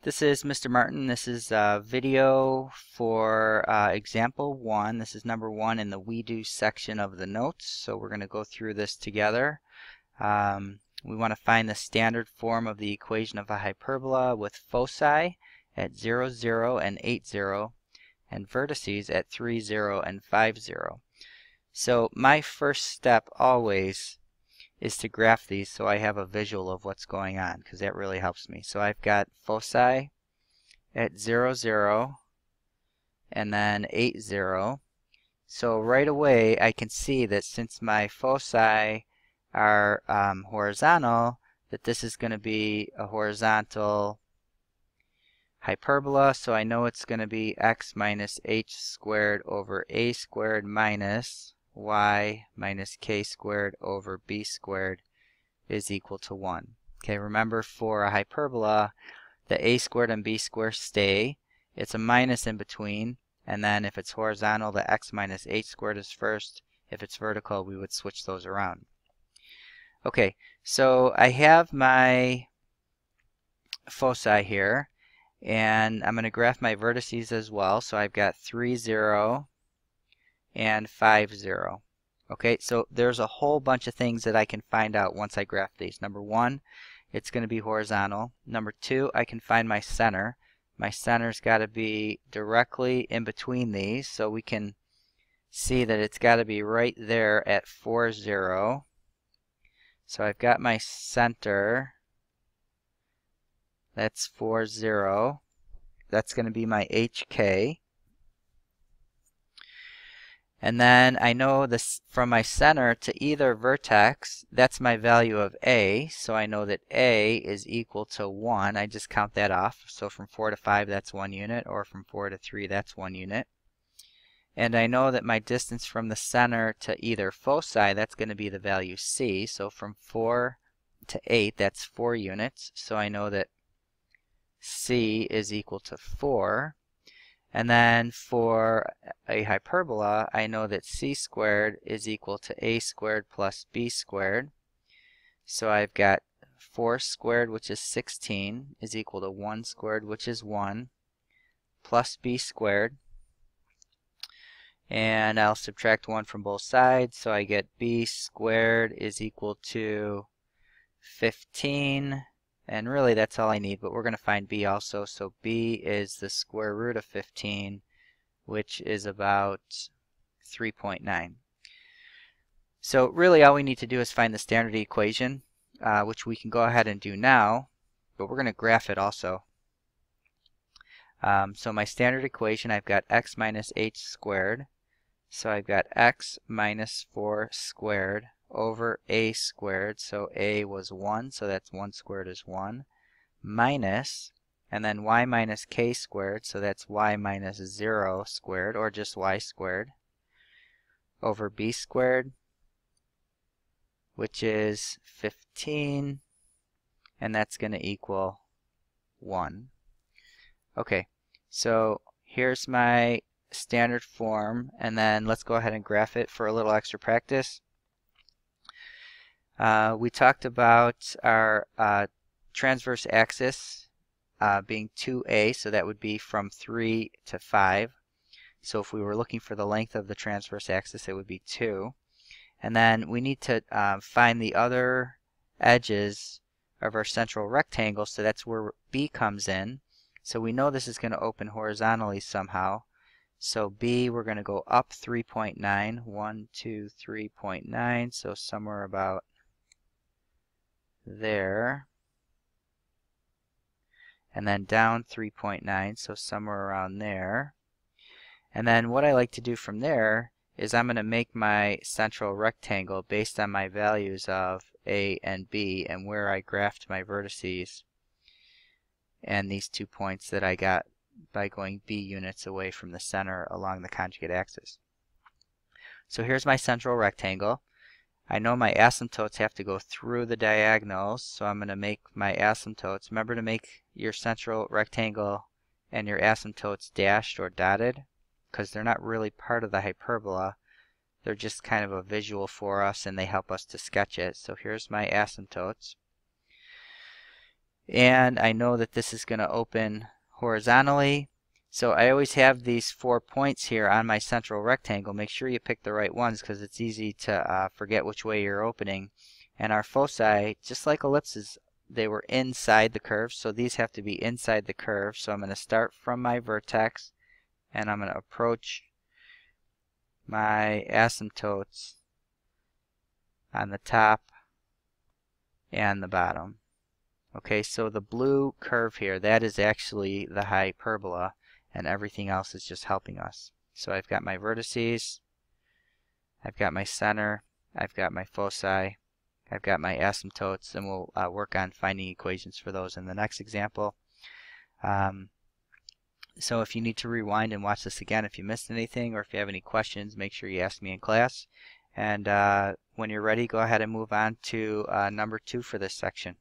This is Mr. Martin. This is a video for example 1. This is number 1 in the We Do section of the notes. So we're going to go through this together. We want to find the standard form of the equation of a hyperbola with foci at 0, 0, and 8, 0, and vertices at 3, 0, and 5, 0. So my first step always is to graph these so I have a visual of what's going on, because that really helps me. So I've got foci at 0, 0, and then 8, 0. So right away I can see that since my foci are horizontal, that this is going to be a horizontal hyperbola, so I know it's going to be x minus h squared over a squared minus y minus k squared over b squared is equal to 1. Okay, remember for a hyperbola, the a squared and b squared stay. It's a minus in between, and then if it's horizontal, the x minus h squared is first. If it's vertical, we would switch those around. Okay, so I have my foci here, and I'm going to graph my vertices as well. So I've got 3, 0, and 5, 0. Okay, so there's a whole bunch of things that I can find out once I graph these. Number 1, it's going to be horizontal. Number 2, I can find my center. My center's got to be directly in between these, so we can see that it's got to be right there at 4, 0. So I've got my center. That's 4, 0. That's going to be my HK. And then I know this from my center to either vertex, that's my value of A. So I know that A is equal to 1. I just count that off. So from 4 to 5, that's 1 unit, or from 4 to 3, that's 1 unit. And I know that my distance from the center to either foci, that's going to be the value C. So from 4 to 8, that's 4 units. So I know that C is equal to 4. And then for a hyperbola, I know that c squared is equal to a squared plus b squared. So I've got 4 squared, which is 16, is equal to 1 squared, which is 1, plus b squared. And I'll subtract 1 from both sides, so I get b squared is equal to 15. And really that's all I need, but we're going to find b also. So b is the square root of 15, which is about 3.9. So really all we need to do is find the standard equation, which we can go ahead and do now, but we're going to graph it also. So my standard equation, I've got x minus h squared. So I've got x minus 4 squared over a squared, so a was 1, so that's 1 squared is 1, minus, and then y minus k squared, so that's y minus 0 squared, or just y squared, over b squared, which is 15, and that's going to equal 1. Okay, so here's my standard form, and then let's go ahead and graph it for a little extra practice. We talked about our transverse axis being 2a, so that would be from 3 to 5. So if we were looking for the length of the transverse axis, it would be 2. And then we need to find the other edges of our central rectangle, so that's where b comes in. So we know this is going to open horizontally somehow. So b, we're going to go up 3.9, 1, 2, 3.9, so somewhere about there, and then down 3.9, so somewhere around there. And then what I like to do from there is I'm going to make my central rectangle based on my values of a and b and where I graphed my vertices and these 2 points that I got by going b units away from the center along the conjugate axis. So here's my central rectangle. I know my asymptotes have to go through the diagonals, so I'm going to make my asymptotes. Remember to make your central rectangle and your asymptotes dashed or dotted, because they're not really part of the hyperbola. They're just kind of a visual for us, and they help us to sketch it. So here's my asymptotes. and I know that this is going to open horizontally. So I always have these 4 points here on my central rectangle. Make sure you pick the right ones because it's easy to forget which way you're opening. And our foci, just like ellipses, they were inside the curve, so these have to be inside the curve. So I'm going to start from my vertex and I'm going to approach my asymptotes on the top and the bottom. Okay, so the blue curve here, that is actually the hyperbola, and everything else is just helping us. So I've got my vertices, I've got my center, I've got my foci, I've got my asymptotes, and we'll work on finding equations for those in the next example. So if you need to rewind and watch this again if you missed anything, or if you have any questions, make sure you ask me in class. And when you're ready, go ahead and move on to number 2 for this section.